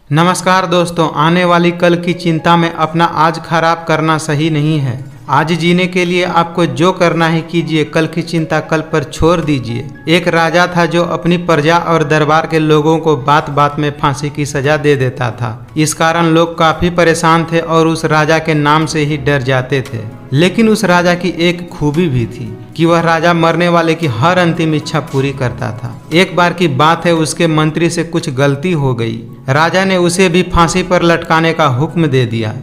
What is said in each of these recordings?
नमस्कार दोस्तों, आने वाली कल की चिंता में अपना आज खराब करना सही नहीं है। आज जीने के लिए आपको जो करना है कीजिए, कल की चिंता कल पर छोड़ दीजिए। एक राजा था जो अपनी प्रजा और दरबार के लोगों को बात बात में फांसी की सजा दे देता था। इस कारण लोग काफी परेशान थे और उस राजा के नाम से ही डर जाते थे। लेकिन उस राजा की एक खूबी भी थी कि वह राजा मरने वाले की हर अंतिम इच्छा पूरी करता था। एक बार की बात है, उसके मंत्री से कुछ गलती हो गई। राजा ने उसे भी फांसी पर लटकाने का हुक्म दे दिया।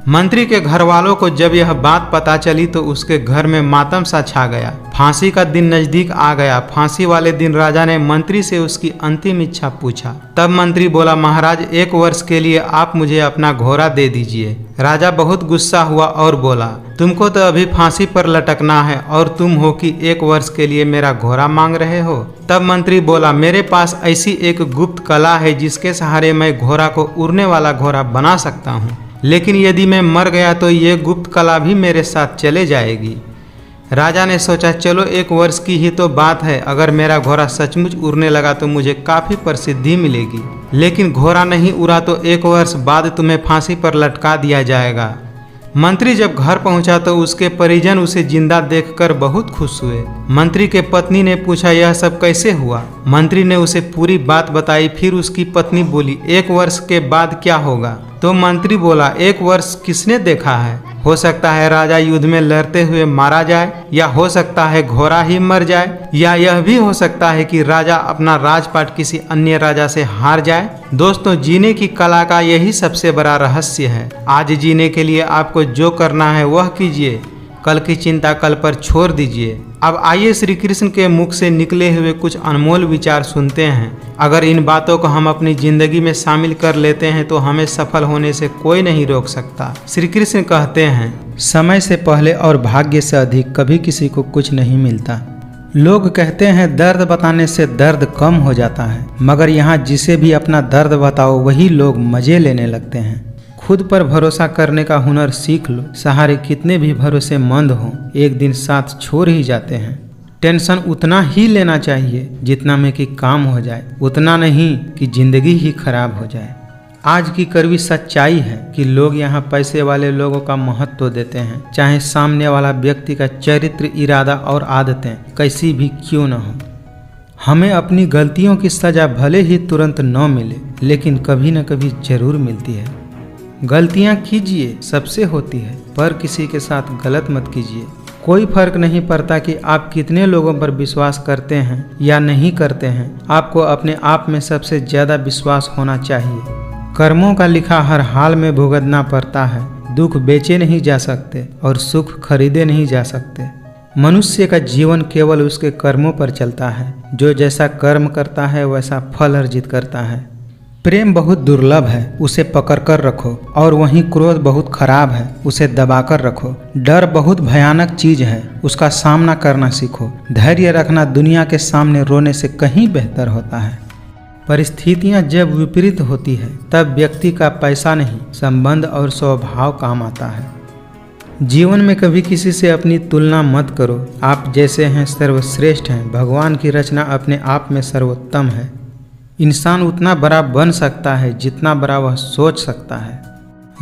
मंत्री के घर वालों को जब यह बात पता चली तो उसके घर में मातम सा छा गया। फांसी का दिन नजदीक आ गया। फांसी वाले दिन राजा ने मंत्री से उसकी अंतिम इच्छा पूछा। तब मंत्री बोला, महाराज 1 वर्ष के लिए आप मुझे अपना घोड़ा दे दीजिए। राजा बहुत गुस्सा हुआ और बोला, तुमको तो अभी फांसी पर लटकना है और तुम हो कि 1 वर्ष के लिए मेरा घोड़ा मांग रहे हो। तब मंत्री बोला, मेरे पास ऐसी एक गुप्त कला है जिसके सहारे मैं घोड़ा को उड़ने वाला घोड़ा बना सकता हूँ, लेकिन यदि मैं मर गया तो ये गुप्त कला भी मेरे साथ चले जाएगी। राजा ने सोचा, चलो 1 वर्ष की ही तो बात है, अगर मेरा घोड़ा सचमुच उड़ने लगा तो मुझे काफ़ी प्रसिद्धि मिलेगी। लेकिन घोड़ा नहीं उड़ा तो 1 वर्ष बाद तुम्हें फांसी पर लटका दिया जाएगा। मंत्री जब घर पहुंचा तो उसके परिजन उसे जिंदा देखकर बहुत खुश हुए। मंत्री के पत्नी ने पूछा, यह सब कैसे हुआ? मंत्री ने उसे पूरी बात बताई। फिर उसकी पत्नी बोली, 1 वर्ष के बाद क्या होगा? तो मंत्री बोला, 1 वर्ष किसने देखा है? हो सकता है राजा युद्ध में लड़ते हुए मारा जाए, या हो सकता है घोड़ा ही मर जाए, या यह भी हो सकता है कि राजा अपना राजपाट किसी अन्य राजा से हार जाए। दोस्तों, जीने की कला का यही सबसे बड़ा रहस्य है। आज जीने के लिए आपको जो करना है वह कीजिए, कल की चिंता कल पर छोड़ दीजिए। अब आइए श्री कृष्ण के मुख से निकले हुए कुछ अनमोल विचार सुनते हैं। अगर इन बातों को हम अपनी जिंदगी में शामिल कर लेते हैं तो हमें सफल होने से कोई नहीं रोक सकता। श्री कृष्ण कहते हैं, समय से पहले और भाग्य से अधिक कभी किसी को कुछ नहीं मिलता। लोग कहते हैं दर्द बताने से दर्द कम हो जाता है, मगर यहाँ जिसे भी अपना दर्द बताओ वही लोग मजे लेने लगते हैं। खुद पर भरोसा करने का हुनर सीख लो। सहारे कितने भी भरोसेमंद हों, एक दिन साथ छोड़ ही जाते हैं। टेंशन उतना ही लेना चाहिए जितना में कि काम हो जाए, उतना नहीं कि जिंदगी ही खराब हो जाए। आज की कड़वी सच्चाई है कि लोग यहाँ पैसे वाले लोगों का महत्व देते हैं, चाहे सामने वाला व्यक्ति का चरित्र, इरादा और आदतें कैसी भी क्यों न हो। हमें अपनी गलतियों की सजा भले ही तुरंत न मिले, लेकिन कभी न कभी जरूर मिलती है। गलतियां कीजिए, सबसे होती है, पर किसी के साथ गलत मत कीजिए। कोई फर्क नहीं पड़ता कि आप कितने लोगों पर विश्वास करते हैं या नहीं करते हैं, आपको अपने आप में सबसे ज़्यादा विश्वास होना चाहिए। कर्मों का लिखा हर हाल में भुगतना पड़ता है। दुख बेचे नहीं जा सकते और सुख खरीदे नहीं जा सकते। मनुष्य का जीवन केवल उसके कर्मों पर चलता है। जो जैसा कर्म करता है वैसा फल अर्जित करता है। प्रेम बहुत दुर्लभ है, उसे पकड़ कर रखो, और वहीं क्रोध बहुत खराब है, उसे दबा कर रखो। डर बहुत भयानक चीज है, उसका सामना करना सीखो। धैर्य रखना दुनिया के सामने रोने से कहीं बेहतर होता है। परिस्थितियां जब विपरीत होती है तब व्यक्ति का पैसा नहीं, संबंध और स्वभाव काम आता है। जीवन में कभी किसी से अपनी तुलना मत करो। आप जैसे हैं सर्वश्रेष्ठ हैं। भगवान की रचना अपने आप में सर्वोत्तम है। इंसान उतना बड़ा बन सकता है जितना बड़ा वह सोच सकता है।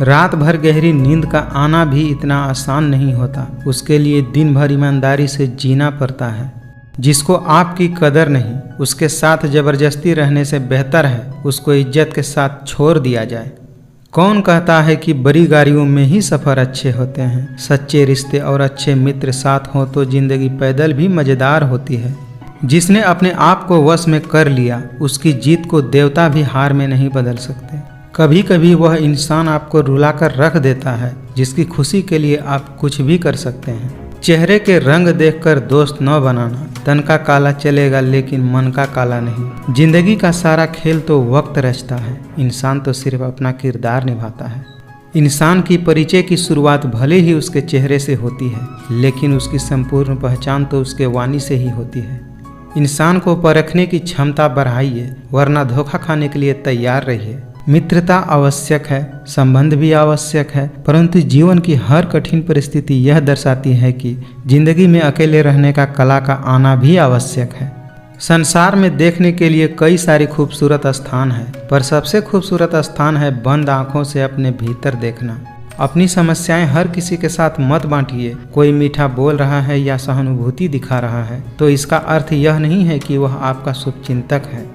रात भर गहरी नींद का आना भी इतना आसान नहीं होता। उसके लिए दिन भर ईमानदारी से जीना पड़ता है। जिसको आपकी कदर नहीं, उसके साथ जबरदस्ती रहने से बेहतर है उसको इज्जत के साथ छोड़ दिया जाए। कौन कहता है कि बड़ी गाड़ियों में ही सफ़र अच्छे होते हैं? सच्चे रिश्ते और अच्छे मित्र साथ हों तो जिंदगी पैदल भी मज़ेदार होती है। जिसने अपने आप को वश में कर लिया, उसकी जीत को देवता भी हार में नहीं बदल सकते। कभी कभी वह इंसान आपको रुलाकर रख देता है जिसकी खुशी के लिए आप कुछ भी कर सकते हैं। चेहरे के रंग देखकर दोस्त न बनाना। तन का काला चलेगा लेकिन मन का काला नहीं। जिंदगी का सारा खेल तो वक्त रचता है, इंसान तो सिर्फ अपना किरदार निभाता है। इंसान की परिचय की शुरुआत भले ही उसके चेहरे से होती है, लेकिन उसकी संपूर्ण पहचान तो उसके वाणी से ही होती है। इंसान को परखने की क्षमता बढ़ाइए, वरना धोखा खाने के लिए तैयार रहिए। मित्रता आवश्यक है, संबंध भी आवश्यक है, परंतु जीवन की हर कठिन परिस्थिति यह दर्शाती है कि जिंदगी में अकेले रहने का कला का आना भी आवश्यक है। संसार में देखने के लिए कई सारे खूबसूरत स्थान हैं, पर सबसे खूबसूरत स्थान है बंद आंखों से अपने भीतर देखना। अपनी समस्याएं हर किसी के साथ मत बांटिए। कोई मीठा बोल रहा है या सहानुभूति दिखा रहा है तो इसका अर्थ यह नहीं है कि वह आपका शुभचिंतक है।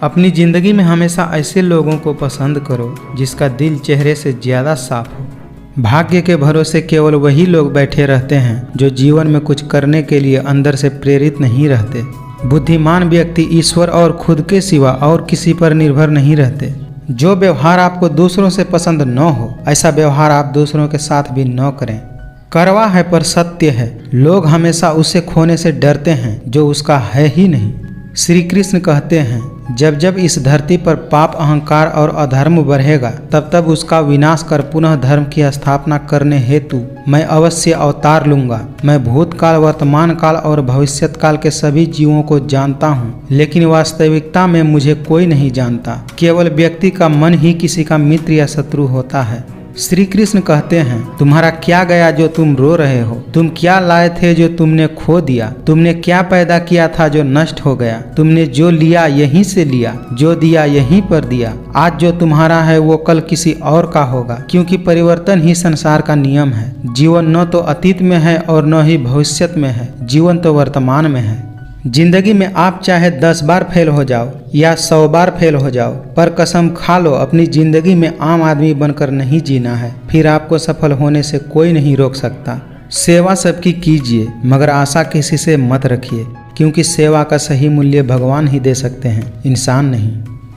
अपनी जिंदगी में हमेशा ऐसे लोगों को पसंद करो जिसका दिल चेहरे से ज़्यादा साफ हो। भाग्य के भरोसे केवल वही लोग बैठे रहते हैं जो जीवन में कुछ करने के लिए अंदर से प्रेरित नहीं रहते। बुद्धिमान व्यक्ति ईश्वर और खुद के सिवा और किसी पर निर्भर नहीं रहते। जो व्यवहार आपको दूसरों से पसंद न हो ऐसा व्यवहार आप दूसरों के साथ भी न करें। कड़वा है पर सत्य है, लोग हमेशा उसे खोने से डरते हैं जो उसका है ही नहीं। श्री कृष्ण कहते हैं, जब जब इस धरती पर पाप, अहंकार और अधर्म बढ़ेगा तब तब उसका विनाश कर पुनः धर्म की स्थापना करने हेतु मैं अवश्य अवतार लूंगा। मैं भूतकाल, वर्तमान काल और भविष्यत काल के सभी जीवों को जानता हूँ, लेकिन वास्तविकता में मुझे कोई नहीं जानता। केवल व्यक्ति का मन ही किसी का मित्र या शत्रु होता है। श्री कृष्ण कहते हैं, तुम्हारा क्या गया जो तुम रो रहे हो? तुम क्या लाए थे जो तुमने खो दिया? तुमने क्या पैदा किया था जो नष्ट हो गया? तुमने जो लिया यहीं से लिया, जो दिया यहीं पर दिया। आज जो तुम्हारा है वो कल किसी और का होगा, क्योंकि परिवर्तन ही संसार का नियम है। जीवन न तो अतीत में है और न ही भविष्यत में है, जीवन तो वर्तमान में है। जिंदगी में आप चाहे 10 बार फेल हो जाओ या 100 बार फेल हो जाओ, पर कसम खा लो अपनी जिंदगी में आम आदमी बनकर नहीं जीना है, फिर आपको सफल होने से कोई नहीं रोक सकता। सेवा सबकी कीजिए मगर आशा किसी से मत रखिए, क्योंकि सेवा का सही मूल्य भगवान ही दे सकते हैं, इंसान नहीं।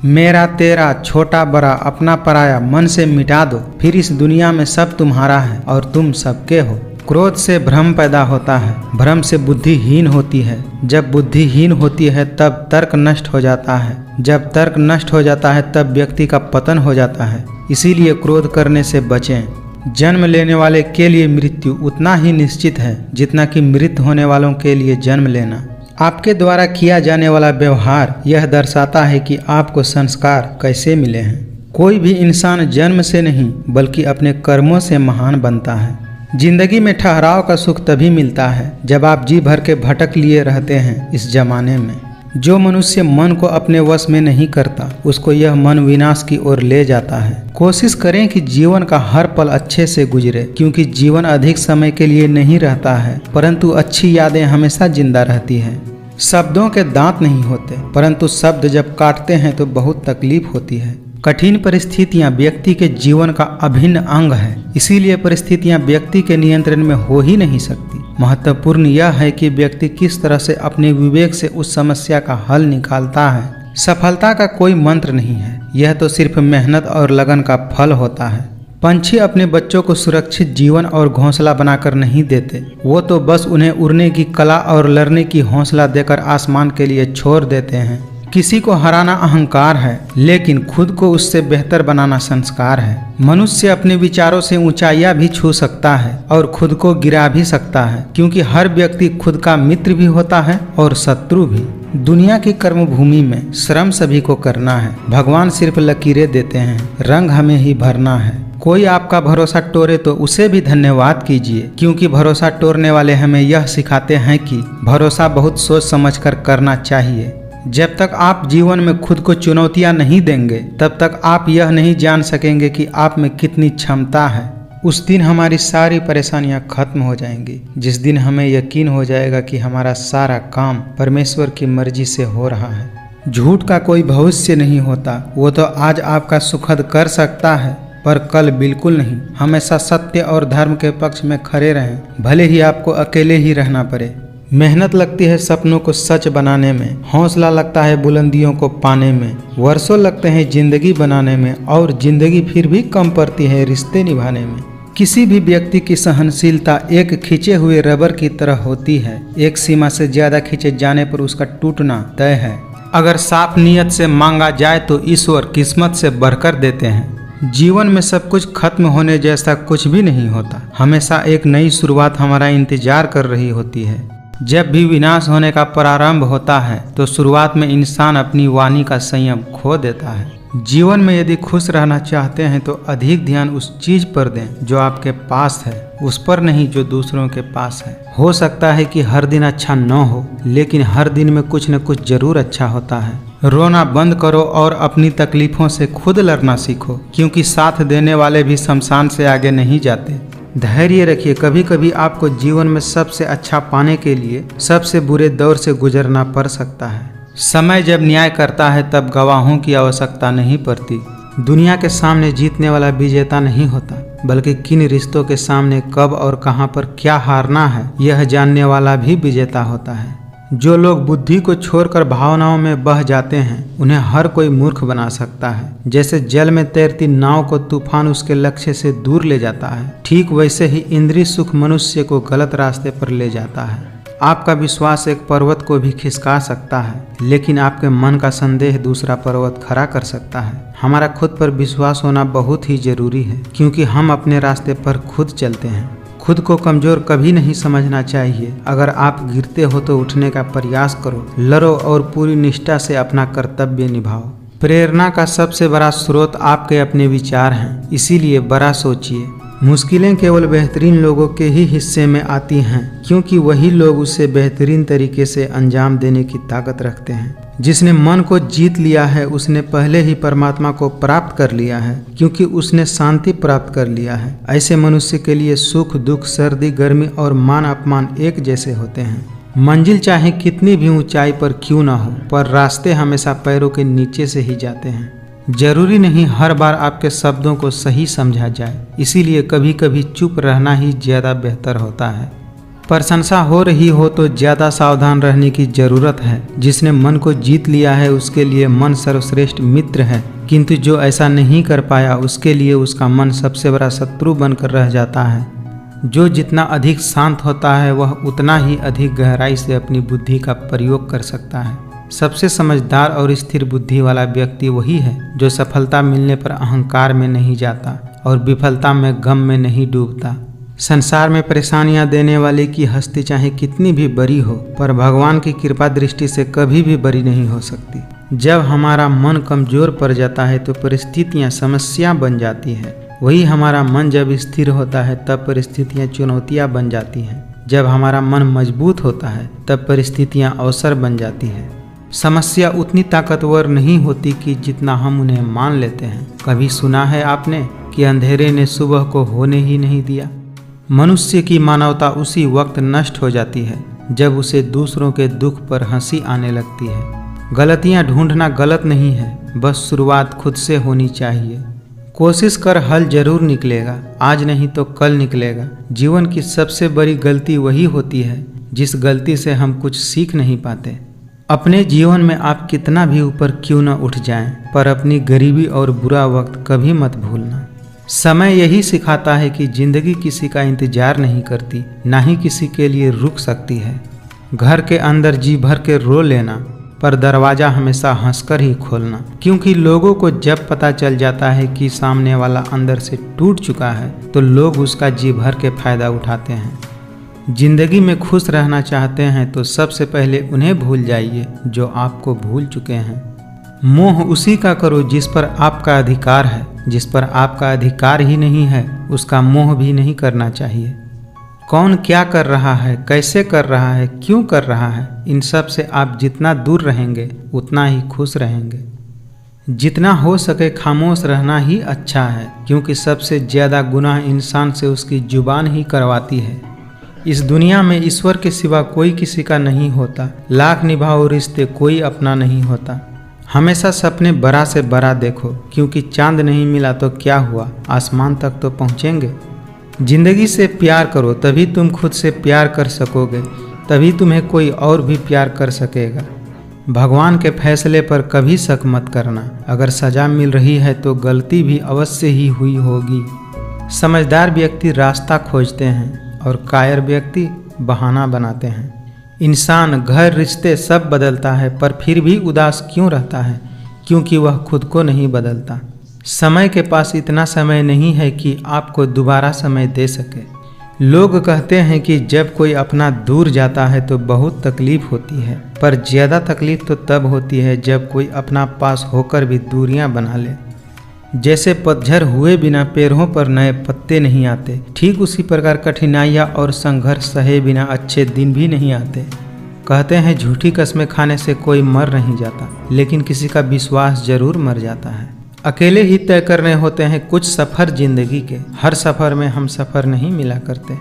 मेरा तेरा, छोटा बड़ा, अपना पराया मन से मिटा दो, फिर इस दुनिया में सब तुम्हारा है और तुम सबके हो। क्रोध से भ्रम पैदा होता है, भ्रम से बुद्धिहीन होती है, जब बुद्धिहीन होती है तब तर्क नष्ट हो जाता है, जब तर्क नष्ट हो जाता है तब व्यक्ति का पतन हो जाता है। इसीलिए क्रोध करने से बचें। जन्म लेने वाले के लिए मृत्यु उतना ही निश्चित है जितना कि मृत होने वालों के लिए जन्म लेना। आपके द्वारा किया जाने वाला व्यवहार यह दर्शाता है कि आपको संस्कार कैसे मिले हैं। कोई भी इंसान जन्म से नहीं बल्कि अपने कर्मों से महान बनता है। जिंदगी में ठहराव का सुख तभी मिलता है जब आप जी भर के भटक लिए रहते हैं इस जमाने में। जो मनुष्य मन को अपने वश में नहीं करता उसको यह मन विनाश की ओर ले जाता है। कोशिश करें कि जीवन का हर पल अच्छे से गुजरे, क्योंकि जीवन अधिक समय के लिए नहीं रहता है, परंतु अच्छी यादें हमेशा जिंदा रहती हैं। शब्दों के दांत नहीं होते, परंतु शब्द जब काटते हैं तो बहुत तकलीफ होती है। कठिन परिस्थितियां व्यक्ति के जीवन का अभिन्न अंग है, इसीलिए परिस्थितियां व्यक्ति के नियंत्रण में हो ही नहीं सकती। महत्वपूर्ण यह है कि व्यक्ति किस तरह से अपने विवेक से उस समस्या का हल निकालता है। सफलता का कोई मंत्र नहीं है, यह तो सिर्फ मेहनत और लगन का फल होता है। पंछी अपने बच्चों को सुरक्षित जीवन और घोंसला बनाकर नहीं देते, वो तो बस उन्हें उड़ने की कला और लड़ने की हौसला देकर आसमान के लिए छोड़ देते हैं। किसी को हराना अहंकार है, लेकिन खुद को उससे बेहतर बनाना संस्कार है। मनुष्य अपने विचारों से ऊंचाइयां भी छू सकता है और खुद को गिरा भी सकता है, क्योंकि हर व्यक्ति खुद का मित्र भी होता है और शत्रु भी। दुनिया की कर्मभूमि में श्रम सभी को करना है, भगवान सिर्फ लकीरें देते हैं, रंग हमें ही भरना है। कोई आपका भरोसा तोड़े तो उसे भी धन्यवाद कीजिए, क्योंकि भरोसा तोड़ने वाले हमें यह सिखाते हैं कि भरोसा बहुत सोच समझकर करना चाहिए। जब तक आप जीवन में खुद को चुनौतियां नहीं देंगे तब तक आप यह नहीं जान सकेंगे कि आप में कितनी क्षमता है। उस दिन हमारी सारी परेशानियां खत्म हो जाएंगी, जिस दिन हमें यकीन हो जाएगा कि हमारा सारा काम परमेश्वर की मर्जी से हो रहा है। झूठ का कोई भविष्य नहीं होता, वो तो आज आपका सुखद कर सकता है पर कल बिल्कुल नहीं। हमेशा सत्य और धर्म के पक्ष में खड़े रहें, भले ही आपको अकेले ही रहना पड़े। मेहनत लगती है सपनों को सच बनाने में, हौसला लगता है बुलंदियों को पाने में, वर्षों लगते हैं जिंदगी बनाने में और जिंदगी फिर भी कम पड़ती है रिश्ते निभाने में। किसी भी व्यक्ति की सहनशीलता एक खींचे हुए रबर की तरह होती है, एक सीमा से ज्यादा खींचे जाने पर उसका टूटना तय है। अगर साफ नियत से मांगा जाए तो ईश्वर किस्मत से बढ़कर देते हैं। जीवन में सब कुछ खत्म होने जैसा कुछ भी नहीं होता, हमेशा एक नई शुरुआत हमारा इंतजार कर रही होती है। जब भी विनाश होने का प्रारंभ होता है तो शुरुआत में इंसान अपनी वाणी का संयम खो देता है। जीवन में यदि खुश रहना चाहते हैं तो अधिक ध्यान उस चीज पर दें जो आपके पास है, उस पर नहीं जो दूसरों के पास है। हो सकता है कि हर दिन अच्छा न हो, लेकिन हर दिन में कुछ न कुछ जरूर अच्छा होता है। रोना बंद करो और अपनी तकलीफों से खुद लड़ना सीखो, क्योंकि साथ देने वाले भी शमशान से आगे नहीं जाते। धैर्य रखिए, कभी कभी आपको जीवन में सबसे अच्छा पाने के लिए सबसे बुरे दौर से गुजरना पड़ सकता है। समय जब न्याय करता है तब गवाहों की आवश्यकता नहीं पड़ती। दुनिया के सामने जीतने वाला विजेता नहीं होता, बल्कि किन रिश्तों के सामने कब और कहां पर क्या हारना है यह जानने वाला भी विजेता होता है। जो लोग बुद्धि को छोड़कर भावनाओं में बह जाते हैं उन्हें हर कोई मूर्ख बना सकता है। जैसे जल में तैरती नाव को तूफान उसके लक्ष्य से दूर ले जाता है, ठीक वैसे ही इंद्रिय सुख मनुष्य को गलत रास्ते पर ले जाता है। आपका विश्वास एक पर्वत को भी खिसका सकता है, लेकिन आपके मन का संदेह दूसरा पर्वत खड़ा कर सकता है। हमारा खुद पर विश्वास होना बहुत ही जरूरी है, क्योंकि हम अपने रास्ते पर खुद चलते हैं। खुद को कमजोर कभी नहीं समझना चाहिए। अगर आप गिरते हो तो उठने का प्रयास करो, लड़ो और पूरी निष्ठा से अपना कर्तव्य निभाओ। प्रेरणा का सबसे बड़ा स्रोत आपके अपने विचार हैं, इसीलिए बड़ा सोचिए। मुश्किलें केवल बेहतरीन लोगों के ही हिस्से में आती हैं, क्योंकि वही लोग उसे बेहतरीन तरीके से अंजाम देने की ताकत रखते हैं। जिसने मन को जीत लिया है उसने पहले ही परमात्मा को प्राप्त कर लिया है, क्योंकि उसने शांति प्राप्त कर लिया है। ऐसे मनुष्य के लिए सुख दुख, सर्दी गर्मी और मान अपमान एक जैसे होते हैं। मंजिल चाहे कितनी भी ऊंचाई पर क्यों ना हो, पर रास्ते हमेशा पैरों के नीचे से ही जाते हैं। जरूरी नहीं हर बार आपके शब्दों को सही समझा जाए, इसीलिए कभी कभी चुप रहना ही ज्यादा बेहतर होता है। प्रशंसा हो रही हो तो ज्यादा सावधान रहने की जरूरत है। जिसने मन को जीत लिया है उसके लिए मन सर्वश्रेष्ठ मित्र है, किंतु जो ऐसा नहीं कर पाया उसके लिए उसका मन सबसे बड़ा शत्रु बनकर रह जाता है। जो जितना अधिक शांत होता है वह उतना ही अधिक गहराई से अपनी बुद्धि का प्रयोग कर सकता है। सबसे समझदार और स्थिर बुद्धि वाला व्यक्ति वही है जो सफलता मिलने पर अहंकार में नहीं जाता और विफलता में गम में नहीं डूबता। संसार में परेशानियां देने वाले की हस्ती चाहे कितनी भी बड़ी हो, पर भगवान की कृपा दृष्टि से कभी भी बड़ी नहीं हो सकती। जब हमारा मन कमजोर पड़ जाता है तो परिस्थितियां समस्या बन जाती है। वही हमारा मन जब स्थिर होता है तब परिस्थितियां चुनौतियां बन जाती हैं। जब हमारा मन मजबूत होता है तब परिस्थितियां अवसर बन जाती हैं। समस्या उतनी ताकतवर नहीं होती कि जितना हम उन्हें मान लेते हैं। कभी सुना है आपने कि अंधेरे ने सुबह को होने ही नहीं दिया? मनुष्य की मानवता उसी वक्त नष्ट हो जाती है जब उसे दूसरों के दुख पर हंसी आने लगती है। गलतियां ढूंढना गलत नहीं है, बस शुरुआत खुद से होनी चाहिए। कोशिश कर, हल जरूर निकलेगा, आज नहीं तो कल निकलेगा। जीवन की सबसे बड़ी गलती वही होती है जिस गलती से हम कुछ सीख नहीं पाते। अपने जीवन में आप कितना भी ऊपर क्यों न उठ जाएं, पर अपनी गरीबी और बुरा वक्त कभी मत भूलना। समय यही सिखाता है कि जिंदगी किसी का इंतजार नहीं करती, ना ही किसी के लिए रुक सकती है। घर के अंदर जी भर के रो लेना, पर दरवाज़ा हमेशा हंसकर ही खोलना, क्योंकि लोगों को जब पता चल जाता है कि सामने वाला अंदर से टूट चुका है तो लोग उसका जी भर के फायदा उठाते हैं। जिंदगी में खुश रहना चाहते हैं तो सबसे पहले उन्हें भूल जाइए जो आपको भूल चुके हैं। मोह उसी का करो जिस पर आपका अधिकार है। जिस पर आपका अधिकार ही नहीं है उसका मोह भी नहीं करना चाहिए। कौन क्या कर रहा है, कैसे कर रहा है, क्यों कर रहा है, इन सब से आप जितना दूर रहेंगे उतना ही खुश रहेंगे। जितना हो सके खामोश रहना ही अच्छा है, क्योंकि सबसे ज़्यादा गुनाह इंसान से उसकी जुबान ही करवाती है। इस दुनिया में ईश्वर के सिवा कोई किसी का नहीं होता। लाख निभाओ रिश्ते कोई अपना नहीं होता। हमेशा सपने बड़ा से बड़ा देखो, क्योंकि चांद नहीं मिला तो क्या हुआ, आसमान तक तो पहुँचेंगे। जिंदगी से प्यार करो, तभी तुम खुद से प्यार कर सकोगे, तभी तुम्हें कोई और भी प्यार कर सकेगा। भगवान के फैसले पर कभी शक मत करना। अगर सजा मिल रही है तो गलती भी अवश्य ही हुई होगी। समझदार व्यक्ति रास्ता खोजते हैं और कायर व्यक्ति बहाना बनाते हैं। इंसान, घर, रिश्ते सब बदलता है, पर फिर भी उदास क्यों रहता है? क्योंकि वह खुद को नहीं बदलता। समय के पास इतना समय नहीं है कि आपको दोबारा समय दे सके। लोग कहते हैं कि जब कोई अपना दूर जाता है तो बहुत तकलीफ होती है, पर ज़्यादा तकलीफ तो तब होती है जब कोई अपना पास होकर भी दूरियां बना ले। जैसे पतझड़ हुए बिना पेड़ों पर नए पत्ते नहीं आते, ठीक उसी प्रकार कठिनाइयाँ और संघर्ष सहे बिना अच्छे दिन भी नहीं आते। कहते हैं झूठी कस्में खाने से कोई मर नहीं जाता, लेकिन किसी का विश्वास जरूर मर जाता है। अकेले ही तय करने होते हैं कुछ सफ़र जिंदगी के, हर सफ़र में हम सफ़र नहीं मिला करते।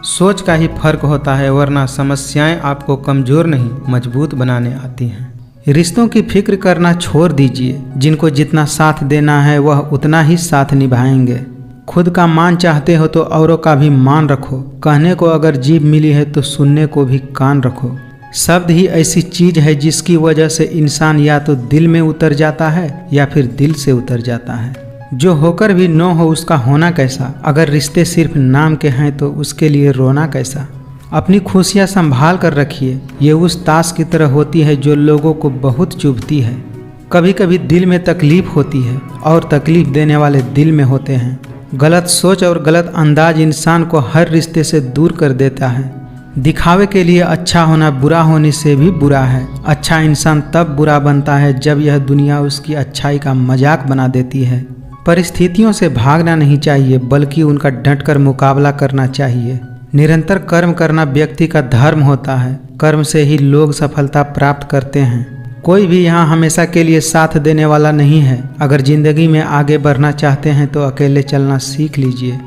सोच का ही फर्क होता है, वरना समस्याएं आपको कमज़ोर नहीं मजबूत बनाने आती हैं। रिश्तों की फिक्र करना छोड़ दीजिए, जिनको जितना साथ देना है वह उतना ही साथ निभाएंगे। खुद का मान चाहते हो तो औरों का भी मान रखो। कहने को अगर जीभ मिली है तो सुनने को भी कान रखो। शब्द ही ऐसी चीज है जिसकी वजह से इंसान या तो दिल में उतर जाता है या फिर दिल से उतर जाता है। जो होकर भी न हो उसका होना कैसा, अगर रिश्ते सिर्फ नाम के हैं तो उसके लिए रोना कैसा। अपनी खुशियाँ संभाल कर रखिए, ये उस ताश की तरह होती है जो लोगों को बहुत चुभती है। कभी कभी दिल में तकलीफ होती है और तकलीफ देने वाले दिल में होते हैं। गलत सोच और गलत अंदाज इंसान को हर रिश्ते से दूर कर देता है। दिखावे के लिए अच्छा होना बुरा होने से भी बुरा है। अच्छा इंसान तब बुरा बनता है जब यह दुनिया उसकी अच्छाई का मजाक बना देती है। परिस्थितियों से भागना नहीं चाहिए, बल्कि उनका डटकर मुकाबला करना चाहिए। निरंतर कर्म करना व्यक्ति का धर्म होता है। कर्म से ही लोग सफलता प्राप्त करते हैं। कोई भी यहाँ हमेशा के लिए साथ देने वाला नहीं है। अगर जिंदगी में आगे बढ़ना चाहते हैं तो अकेले चलना सीख लीजिए।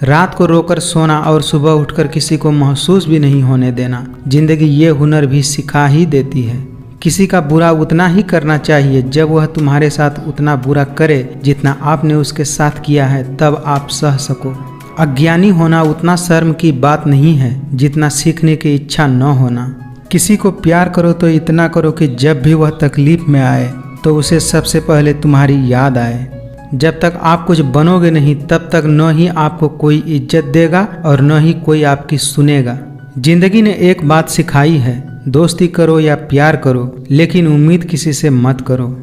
रात को रोकर सोना और सुबह उठकर किसी को महसूस भी नहीं होने देना, जिंदगी ये हुनर भी सिखा ही देती है। किसी का बुरा उतना ही करना चाहिए जब वह तुम्हारे साथ उतना बुरा करे जितना आपने उसके साथ किया है, तब आप सह सको। अज्ञानी होना उतना शर्म की बात नहीं है जितना सीखने की इच्छा न होना। किसी को प्यार करो तो इतना करो कि जब भी वह तकलीफ में आए तो उसे सबसे पहले तुम्हारी याद आए। जब तक आप कुछ बनोगे नहीं तब तक न ही आपको कोई इज्जत देगा और न ही कोई आपकी सुनेगा। जिंदगी ने एक बात सिखाई है, दोस्ती करो या प्यार करो, लेकिन उम्मीद किसी से मत करो।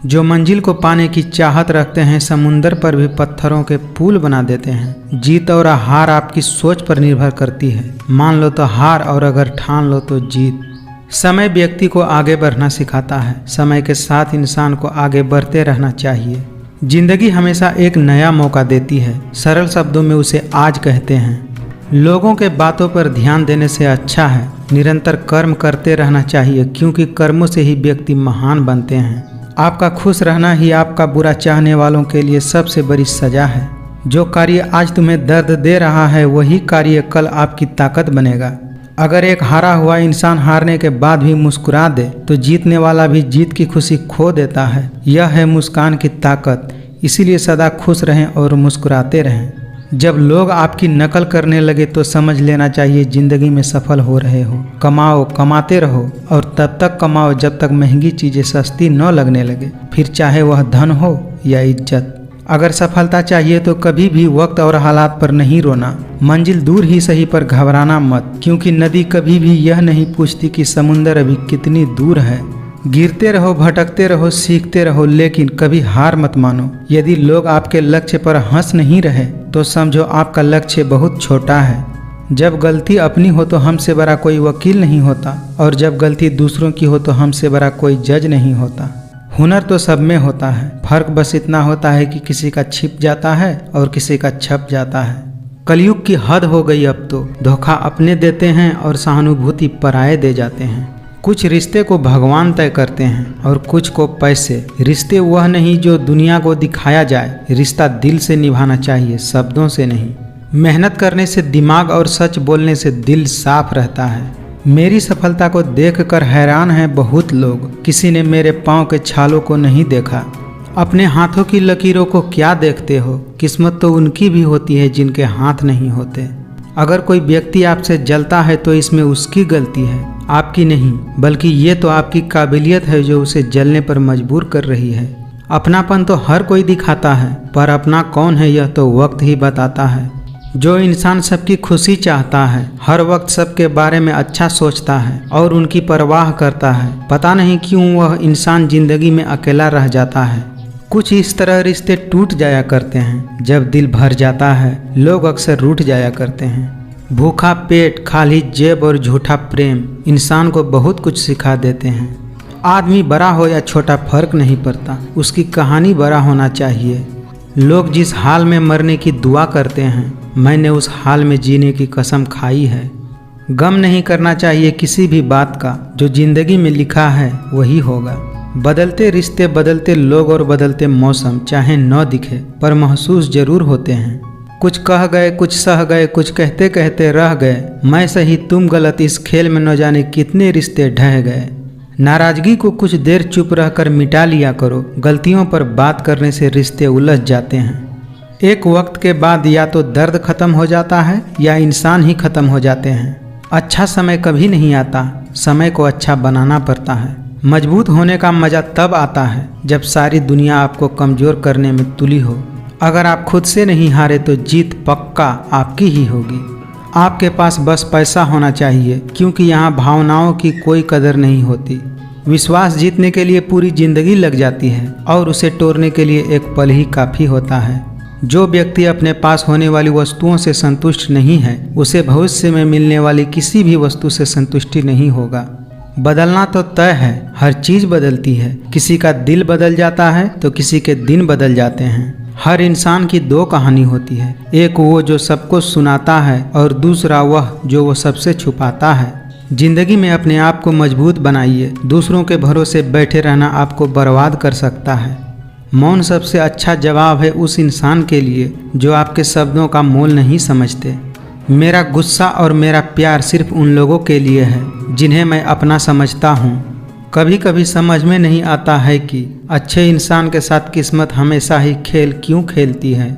जो मंजिल को पाने की चाहत रखते हैं समुंदर पर भी पत्थरों के पुल बना देते हैं। जीत और हार आपकी सोच पर निर्भर करती है। मान लो तो हार और अगर ठान लो तो जीत। समय व्यक्ति को आगे बढ़ना सिखाता है। समय के साथ इंसान को आगे बढ़ते रहना चाहिए। जिंदगी हमेशा एक नया मौका देती है, सरल शब्दों में उसे आज कहते हैं। लोगों के बातों पर ध्यान देने से अच्छा है निरंतर कर्म करते रहना चाहिए, क्योंकि कर्मों से ही व्यक्ति महान बनते हैं। आपका खुश रहना ही आपका बुरा चाहने वालों के लिए सबसे बड़ी सजा है। जो कार्य आज तुम्हें दर्द दे रहा है वही कार्य कल आपकी ताकत बनेगा। अगर एक हारा हुआ इंसान हारने के बाद भी मुस्कुरा दे तो जीतने वाला भी जीत की खुशी खो देता है। यह है मुस्कान की ताकत। इसीलिए सदा खुश रहें और मुस्कुराते रहें। जब लोग आपकी नकल करने लगे तो समझ लेना चाहिए जिंदगी में सफल हो रहे हो। कमाओ, कमाते रहो और तब तक कमाओ जब तक महंगी चीज़ें सस्ती न लगने लगे, फिर चाहे वह धन हो या इज्जत। अगर सफलता चाहिए तो कभी भी वक्त और हालात पर नहीं रोना। मंजिल दूर ही सही पर घबराना मत, क्योंकि नदी कभी भी यह नहीं पूछती कि समुंदर अभी कितनी दूर है। गिरते रहो, भटकते रहो, सीखते रहो, लेकिन कभी हार मत मानो। यदि लोग आपके लक्ष्य पर हंस नहीं रहे तो समझो आपका लक्ष्य बहुत छोटा है। जब गलती अपनी हो तो हमसे बड़ा कोई वकील नहीं होता, और जब गलती दूसरों की हो तो हमसे बड़ा कोई जज नहीं होता। हुनर तो सब में होता है, फर्क बस इतना होता है कि किसी का छिप जाता है और किसी का छप जाता है। कलयुग की हद हो गई अब तो। धोखा अपने देते हैं और सहानुभूति पराये दे जाते हैं। कुछ रिश्ते को भगवान तय करते हैं और कुछ को पैसे। रिश्ते वह नहीं जो दुनिया को दिखाया जाए, रिश्ता दिल से निभाना चाहिए, शब्दों से नहीं। मेहनत करने से दिमाग और सच बोलने से दिल साफ रहता है। मेरी सफलता को देखकर हैरान हैं बहुत लोग। किसी ने मेरे पाँव के छालों को नहीं देखा। अपने हाथों की लकीरों को क्या देखते हो? किस्मत तो उनकी भी होती है जिनके हाथ नहीं होते। अगर कोई व्यक्ति आपसे जलता है तो इसमें उसकी गलती है, आपकी नहीं, बल्कि ये तो आपकी काबिलियत है जो उसे जलने पर मजबूर कर रही है। अपनापन तो हर कोई दिखाता है, पर अपना कौन है यह तो वक्त ही बताता है। जो इंसान सबकी खुशी चाहता है, हर वक्त सबके बारे में अच्छा सोचता है और उनकी परवाह करता है, पता नहीं क्यों वह इंसान जिंदगी में अकेला रह जाता है। कुछ इस तरह रिश्ते टूट जाया करते हैं। जब दिल भर जाता है लोग अक्सर रूठ जाया करते हैं। भूखा पेट, खाली जेब और झूठा प्रेम इंसान को बहुत कुछ सिखा देते हैं। आदमी बड़ा हो या छोटा फर्क नहीं पड़ता, उसकी कहानी बड़ा होना चाहिए। लोग जिस हाल में मरने की दुआ करते हैं, मैंने उस हाल में जीने की कसम खाई है। गम नहीं करना चाहिए किसी भी बात का, जो जिंदगी में लिखा है वही होगा। बदलते रिश्ते, बदलते लोग और बदलते मौसम चाहे न दिखे पर महसूस जरूर होते हैं। कुछ कह गए, कुछ सह गए, कुछ कहते कहते रह गए। मैं सही तुम गलत, इस खेल में न जाने कितने रिश्ते ढह गए। नाराजगी को कुछ देर चुप रहकर मिटा लिया करो, गलतियों पर बात करने से रिश्ते उलझ जाते हैं। एक वक्त के बाद या तो दर्द खत्म हो जाता है या इंसान ही खत्म हो जाते हैं। अच्छा समय कभी नहीं आता, समय को अच्छा बनाना पड़ता है। मजबूत होने का मज़ा तब आता है जब सारी दुनिया आपको कमज़ोर करने में तुली हो। अगर आप खुद से नहीं हारे तो जीत पक्का आपकी ही होगी। आपके पास बस पैसा होना चाहिए, क्योंकि यहाँ भावनाओं की कोई कदर नहीं होती। विश्वास जीतने के लिए पूरी ज़िंदगी लग जाती है और उसे तोड़ने के लिए एक पल ही काफ़ी होता है। जो व्यक्ति अपने पास होने वाली वस्तुओं से संतुष्ट नहीं है, उसे भविष्य में मिलने वाली किसी भी वस्तु से संतुष्टि नहीं होगा। बदलना तो तय है, हर चीज़ बदलती है। किसी का दिल बदल जाता है तो किसी के दिन बदल जाते हैं। हर इंसान की दो कहानी होती है, एक वो जो सबको सुनाता है और दूसरा वह जो वो सबसे छुपाता है। जिंदगी में अपने आप को मजबूत बनाइए, दूसरों के भरोसे बैठे रहना आपको बर्बाद कर सकता है। मौन सबसे अच्छा जवाब है उस इंसान के लिए जो आपके शब्दों का मोल नहीं समझते। मेरा गुस्सा और मेरा प्यार सिर्फ उन लोगों के लिए है जिन्हें मैं अपना समझता हूँ। कभी कभी समझ में नहीं आता है कि अच्छे इंसान के साथ किस्मत हमेशा ही खेल क्यों खेलती है।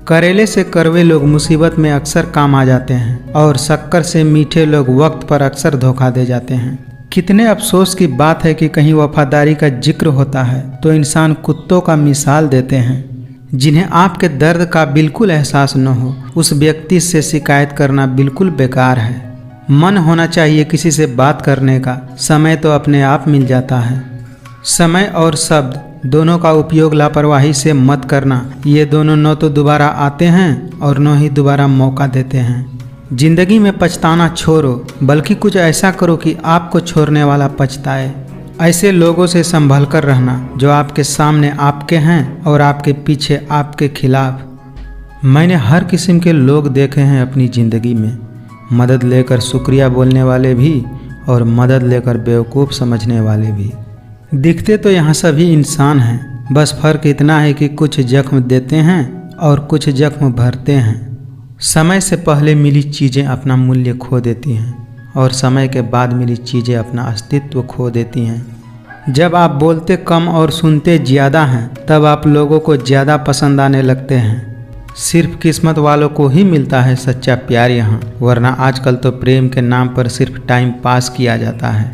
करेले से कड़वे लोग मुसीबत में अक्सर काम आ जाते हैं और शक्कर से मीठे लोग वक्त पर अक्सर धोखा दे जाते हैं। कितने अफसोस की बात है कि कहीं वफादारी का जिक्र होता है तो इंसान कुत्तों का मिसाल देते हैं। जिन्हें आपके दर्द का बिल्कुल एहसास न हो, उस व्यक्ति से शिकायत करना बिल्कुल बेकार है। मन होना चाहिए किसी से बात करने का, समय तो अपने आप मिल जाता है। समय और शब्द दोनों का उपयोग लापरवाही से मत करना, ये दोनों न तो दोबारा आते हैं और न ही दोबारा मौका देते हैं। जिंदगी में पछताना छोड़ो, बल्कि कुछ ऐसा करो कि आपको छोड़ने वाला पछताए। ऐसे लोगों से संभल कर रहना जो आपके सामने आपके हैं और आपके पीछे आपके खिलाफ। मैंने हर किस्म के लोग देखे हैं अपनी ज़िंदगी में, मदद लेकर शुक्रिया बोलने वाले भी और मदद लेकर बेवकूफ़ समझने वाले भी। दिखते तो यहाँ सभी इंसान हैं, बस फ़र्क इतना है कि कुछ जख्म देते हैं और कुछ जख्म भरते हैं। समय से पहले मिली चीज़ें अपना मूल्य खो देती हैं और समय के बाद मिली चीज़ें अपना अस्तित्व खो देती हैं। जब आप बोलते कम और सुनते ज़्यादा हैं, तब आप लोगों को ज़्यादा पसंद आने लगते हैं। सिर्फ किस्मत वालों को ही मिलता है सच्चा प्यार यहाँ, वरना आजकल तो प्रेम के नाम पर सिर्फ टाइम पास किया जाता है।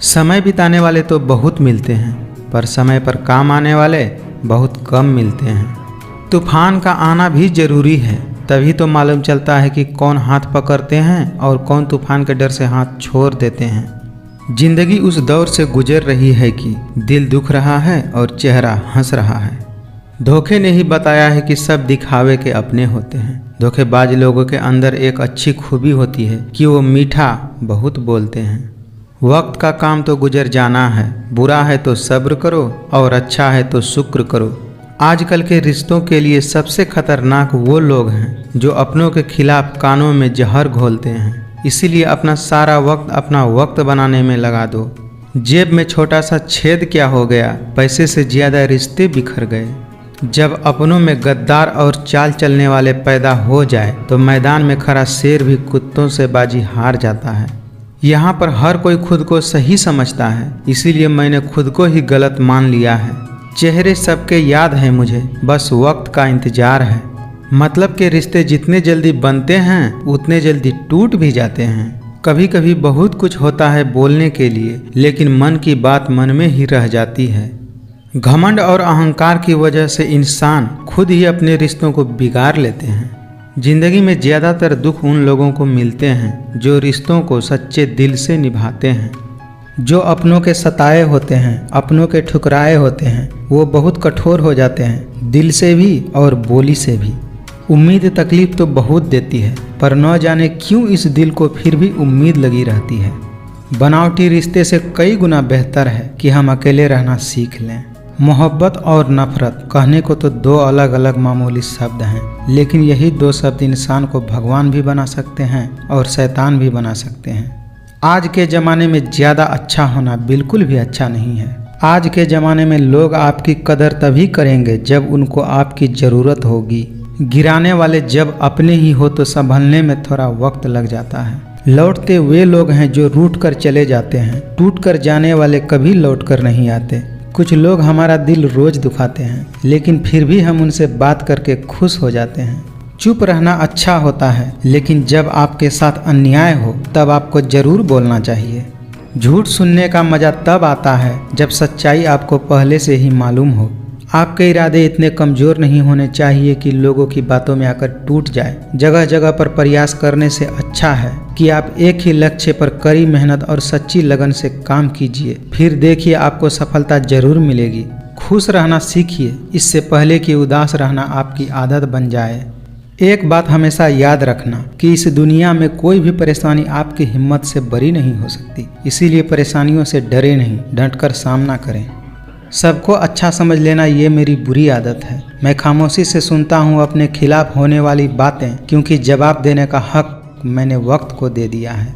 समय बिताने वाले तो बहुत मिलते हैं, पर समय पर काम आने वाले बहुत कम मिलते हैं। तूफान का आना भी ज़रूरी है, तभी तो मालूम चलता है कि कौन हाथ पकड़ते हैं और कौन तूफान के डर से हाथ छोड़ देते हैं। जिंदगी उस दौर से गुजर रही है कि दिल दुख रहा है और चेहरा हंस रहा है। धोखे ने ही बताया है कि सब दिखावे के अपने होते हैं। धोखेबाज लोगों के अंदर एक अच्छी खूबी होती है कि वो मीठा बहुत बोलते हैं। वक्त का काम तो गुजर जाना है, बुरा है तो सब्र करो और अच्छा है तो शुक्र करो। आजकल के रिश्तों के लिए सबसे खतरनाक वो लोग हैं जो अपनों के खिलाफ कानों में जहर घोलते हैं। इसीलिए अपना सारा वक्त अपना वक्त बनाने में लगा दो। जेब में छोटा सा छेद क्या हो गया, पैसे से ज़्यादा रिश्ते बिखर गए। जब अपनों में गद्दार और चाल चलने वाले पैदा हो जाए तो मैदान में खड़ा शेर भी कुत्तों से बाजी हार जाता है। यहाँ पर हर कोई खुद को सही समझता है, इसीलिए मैंने खुद को ही गलत मान लिया है। चेहरे सबके याद हैं मुझे, बस वक्त का इंतजार है। मतलब के रिश्ते जितने जल्दी बनते हैं उतने जल्दी टूट भी जाते हैं। कभी कभी बहुत कुछ होता है बोलने के लिए, लेकिन मन की बात मन में ही रह जाती है। घमंड और अहंकार की वजह से इंसान खुद ही अपने रिश्तों को बिगाड़ लेते हैं। जिंदगी में ज़्यादातर दुख उन लोगों को मिलते हैं जो रिश्तों को सच्चे दिल से निभाते हैं। जो अपनों के सताए होते हैं, अपनों के ठुकराए होते हैं, वो बहुत कठोर हो जाते हैं, दिल से भी और बोली से भी। उम्मीद तकलीफ तो बहुत देती है, पर न जाने क्यों इस दिल को फिर भी उम्मीद लगी रहती है। बनावटी रिश्ते से कई गुना बेहतर है कि हम अकेले रहना सीख लें। मोहब्बत और नफरत कहने को तो दो अलग अलग मामूली शब्द हैं, लेकिन यही दो शब्द इंसान को भगवान भी बना सकते हैं और शैतान भी बना सकते हैं। आज के ज़माने में ज़्यादा अच्छा होना बिल्कुल भी अच्छा नहीं है। आज के ज़माने में लोग आपकी कदर तभी करेंगे जब उनको आपकी ज़रूरत होगी। गिराने वाले जब अपने ही हो तो संभलने में थोड़ा वक्त लग जाता है। लौटते वे लोग हैं जो रूठ कर चले जाते हैं, टूट कर जाने वाले कभी लौट कर नहीं आते। कुछ लोग हमारा दिल रोज दुखाते हैं, लेकिन फिर भी हम उनसे बात करके खुश हो जाते हैं। चुप रहना अच्छा होता है, लेकिन जब आपके साथ अन्याय हो तब आपको ज़रूर बोलना चाहिए। झूठ सुनने का मज़ा तब आता है जब सच्चाई आपको पहले से ही मालूम हो। आपके इरादे इतने कमज़ोर नहीं होने चाहिए कि लोगों की बातों में आकर टूट जाए। जगह जगह पर प्रयास करने से अच्छा है कि आप एक ही लक्ष्य पर कड़ी मेहनत और सच्ची लगन से काम कीजिए, फिर देखिए आपको सफलता जरूर मिलेगी। खुश रहना सीखिए, इससे पहले कि उदास रहना आपकी आदत बन जाए। एक बात हमेशा याद रखना कि इस दुनिया में कोई भी परेशानी आपकी हिम्मत से बरी नहीं हो सकती, इसीलिए परेशानियों से डरे नहीं, डटकर सामना करें। सबको अच्छा समझ लेना ये मेरी बुरी आदत है। मैं खामोशी से सुनता हूँ अपने खिलाफ होने वाली बातें, क्योंकि जवाब देने का हक मैंने वक्त को दे दिया है।